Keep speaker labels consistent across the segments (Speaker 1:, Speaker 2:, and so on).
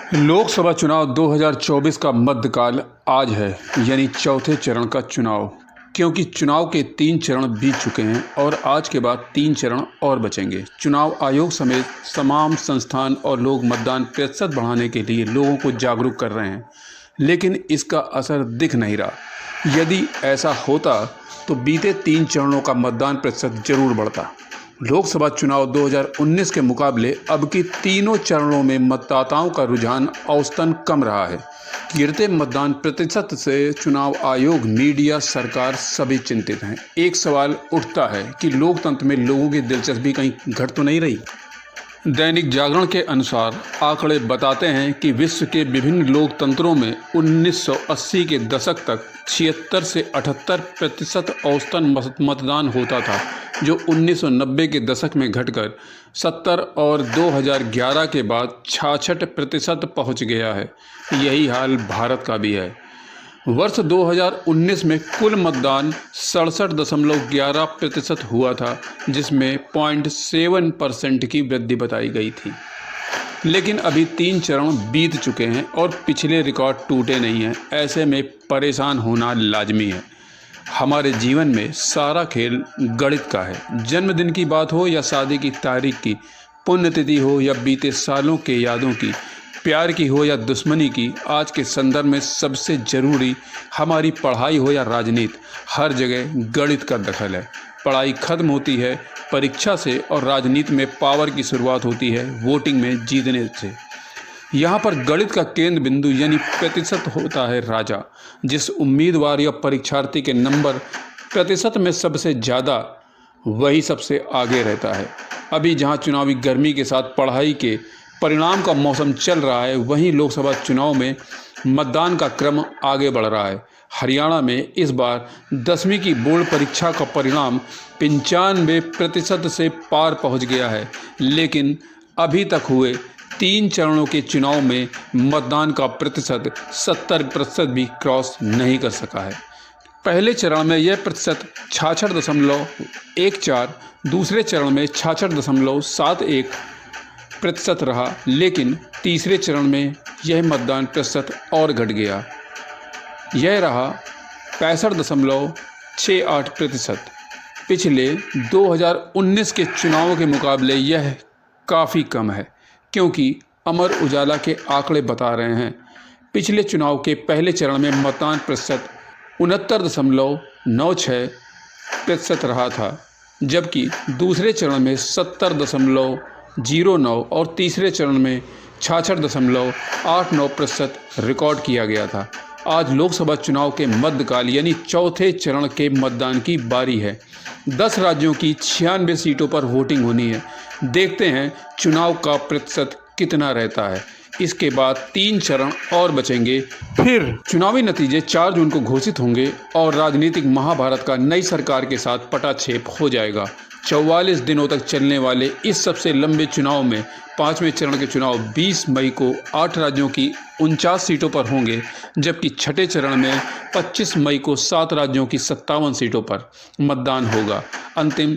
Speaker 1: लोकसभा चुनाव 2024 का मध्यकाल आज है, यानी चौथे चरण का चुनाव। क्योंकि चुनाव के 3 चरण बीत चुके हैं और आज के बाद 3 चरण और बचेंगे। चुनाव आयोग समेत तमाम संस्थान और लोग मतदान प्रतिशत बढ़ाने के लिए लोगों को जागरूक कर रहे हैं, लेकिन इसका असर दिख नहीं रहा। यदि ऐसा होता तो बीते 3 चरणों का मतदान प्रतिशत जरूर बढ़ता। लोकसभा चुनाव 2019 के मुकाबले अब की तीनों चरणों में मतदाताओं का रुझान औसतन कम रहा है। गिरते मतदान प्रतिशत से चुनाव आयोग, मीडिया, सरकार सभी चिंतित हैं। एक सवाल उठता है कि लोकतंत्र में लोगों की दिलचस्पी कहीं घट तो नहीं रही। दैनिक जागरण के अनुसार आंकड़े बताते हैं कि विश्व के विभिन्न लोकतंत्रों में 1980 के दशक तक 76 से 78% औसतन मतदान होता था, जो 1990 के दशक में घटकर 70 और 2011 के बाद 66% पहुंच गया है। यही हाल भारत का भी है। वर्ष 2019 में कुल मतदान 67.11% हुआ था, जिसमें 0.7% की वृद्धि बताई गई थी। लेकिन अभी 3 चरण बीत चुके हैं और पिछले रिकॉर्ड टूटे नहीं हैं। ऐसे में परेशान होना लाजमी है। हमारे जीवन में सारा खेल गणित का है। जन्मदिन की बात हो या शादी की तारीख की, पुण्यतिथि हो या बीते सालों के यादों की, प्यार की हो या दुश्मनी की, आज के संदर्भ में सबसे ज़रूरी हमारी पढ़ाई हो या राजनीति, हर जगह गणित का दखल है। पढ़ाई खत्म होती है परीक्षा से और राजनीति में पावर की शुरुआत होती है वोटिंग में जीतने से। यहाँ पर गणित का केंद्र बिंदु यानी प्रतिशत होता है राजा। जिस उम्मीदवार या परीक्षार्थी के नंबर प्रतिशत में सबसे ज़्यादा, वही सबसे आगे रहता है। अभी जहाँ चुनावी गर्मी के साथ पढ़ाई के परिणाम का मौसम चल रहा है, वहीं लोकसभा चुनाव में मतदान का क्रम आगे बढ़ रहा है। हरियाणा में इस बार 10वीं की बोर्ड परीक्षा का परिणाम 95% से पार पहुंच गया है, लेकिन अभी तक हुए 3 चरणों के चुनाव में मतदान का प्रतिशत 70% भी क्रॉस नहीं कर सका है। पहले चरण में यह प्रतिशत 66.14, दूसरे चरण में 66.71% रहा, लेकिन तीसरे चरण में यह मतदान प्रतिशत और घट गया। यह रहा 65.68%। पिछले 2019 के चुनावों के मुकाबले यह काफ़ी कम है, क्योंकि अमर उजाला के आंकड़े बता रहे हैं पिछले चुनाव के पहले चरण में मतदान प्रतिशत 69.96% रहा था, जबकि दूसरे चरण में 70.09 और तीसरे चरण में 66.89% रिकॉर्ड किया गया था। आज लोकसभा चुनाव के मध्यकाल यानी चौथे चरण के मतदान की बारी है। 10 राज्यों की 96 सीटों पर वोटिंग होनी है। देखते हैं चुनाव का प्रतिशत कितना रहता है। इसके बाद 3 चरण और बचेंगे। फिर चुनावी नतीजे 4 जून को घोषित होंगे और राजनीतिक महाभारत का नई सरकार के साथ पटाक्षेप हो जाएगा। 44 दिनों तक चलने वाले इस सबसे लंबे चुनाव में 5वें चरण के चुनाव 20 मई को 8 राज्यों की 49 सीटों पर होंगे, जबकि छठे चरण में 25 मई को 7 राज्यों की 57 सीटों पर मतदान होगा। अंतिम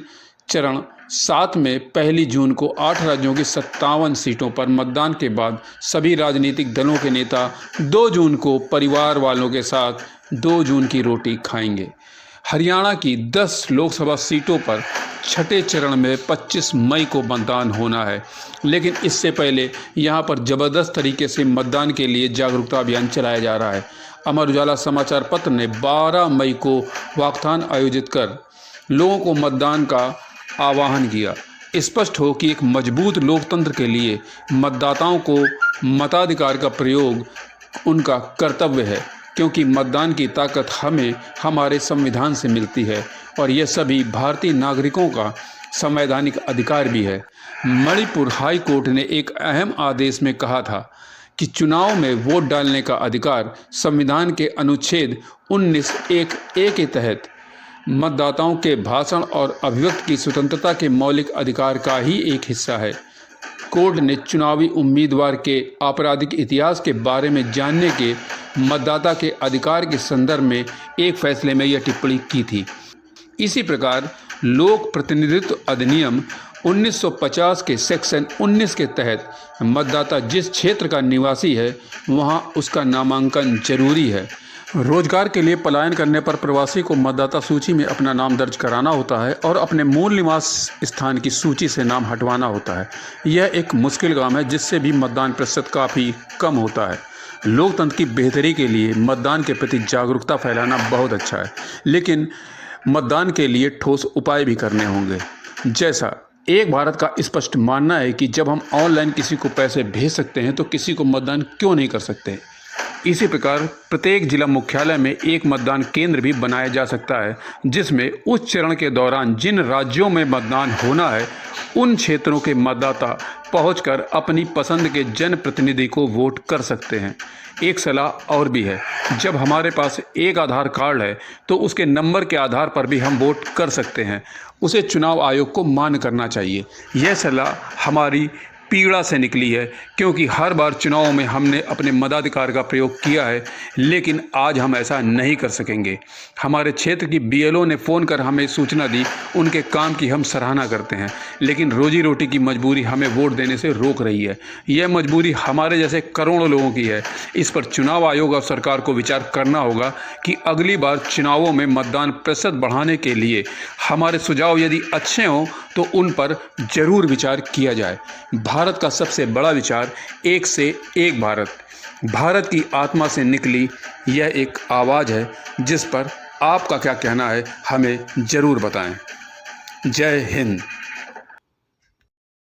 Speaker 1: चरण 7 में 1 जून को 8 राज्यों की 57 सीटों पर मतदान के बाद सभी राजनीतिक दलों के नेता 2 जून को परिवार वालों के साथ 2 जून की रोटी खाएंगे। हरियाणा की 10 लोकसभा सीटों पर छठे चरण में 25 मई को मतदान होना है, लेकिन इससे पहले यहां पर ज़बरदस्त तरीके से मतदान के लिए जागरूकता अभियान चलाया जा रहा है। अमर उजाला समाचार पत्र ने 12 मई को वाकथान आयोजित कर लोगों को मतदान का आह्वान किया। स्पष्ट हो कि एक मजबूत लोकतंत्र के लिए मतदाताओं को मताधिकार का प्रयोग उनका कर्तव्य है, क्योंकि मतदान की ताकत हमें हमारे संविधान से मिलती है और यह सभी भारतीय नागरिकों का संवैधानिक अधिकार भी है। मणिपुर हाई कोर्ट ने एक अहम आदेश में कहा था कि चुनाव में वोट डालने का अधिकार संविधान के अनुच्छेद 19(1)(a) के तहत मतदाताओं के भाषण और अभिव्यक्ति की स्वतंत्रता के मौलिक अधिकार का ही एक हिस्सा है। कोर्ट ने चुनावी उम्मीदवार के आपराधिक इतिहास के बारे में जानने के मतदाता के अधिकार के संदर्भ में एक फैसले में यह टिप्पणी की थी। इसी प्रकार लोक प्रतिनिधित्व अधिनियम 1950 के सेक्शन 19 के तहत मतदाता जिस क्षेत्र का निवासी है वहां उसका नामांकन जरूरी है। रोजगार के लिए पलायन करने पर प्रवासी को मतदाता सूची में अपना नाम दर्ज कराना होता है और अपने मूल निवास स्थान की सूची से नाम हटवाना होता है। यह एक मुश्किल काम है जिससे भी मतदान प्रतिशत काफ़ी कम होता है। लोकतंत्र की बेहतरी के लिए मतदान के प्रति जागरूकता फैलाना बहुत अच्छा है, लेकिन मतदान के लिए ठोस उपाय भी करने होंगे। जैसा एक भारत का स्पष्ट मानना है कि जब हम ऑनलाइन किसी को पैसे भेज सकते हैं तो किसी को मतदान क्यों नहीं कर सकते। इसी प्रकार प्रत्येक जिला मुख्यालय में एक मतदान केंद्र भी बनाया जा सकता है, जिसमें उस चरण के दौरान जिन राज्यों में मतदान होना है उन क्षेत्रों के मतदाता पहुंचकर अपनी पसंद के जनप्रतिनिधि को वोट कर सकते हैं। एक सलाह और भी है, जब हमारे पास एक आधार कार्ड है तो उसके नंबर के आधार पर भी हम वोट कर सकते हैं। उसे चुनाव आयोग को मान्य करना चाहिए। यह सलाह हमारी पीड़ा से निकली है, क्योंकि हर बार चुनावों में हमने अपने मताधिकार का प्रयोग किया है, लेकिन आज हम ऐसा नहीं कर सकेंगे। हमारे क्षेत्र की बीएलओ ने फ़ोन कर हमें सूचना दी, उनके काम की हम सराहना करते हैं, लेकिन रोजी रोटी की मजबूरी हमें वोट देने से रोक रही है। यह मजबूरी हमारे जैसे करोड़ों लोगों की है। इस पर चुनाव आयोग और सरकार को विचार करना होगा कि अगली बार चुनावों में मतदान प्रतिशत बढ़ाने के लिए हमारे सुझाव यदि अच्छे हों तो उन पर जरूर विचार किया जाए। भारत का सबसे बड़ा विचार एक से एक भारत। भारत की आत्मा से निकली यह एक आवाज़ है जिस पर आपका क्या कहना है हमें ज़रूर बताएं। जय हिंद।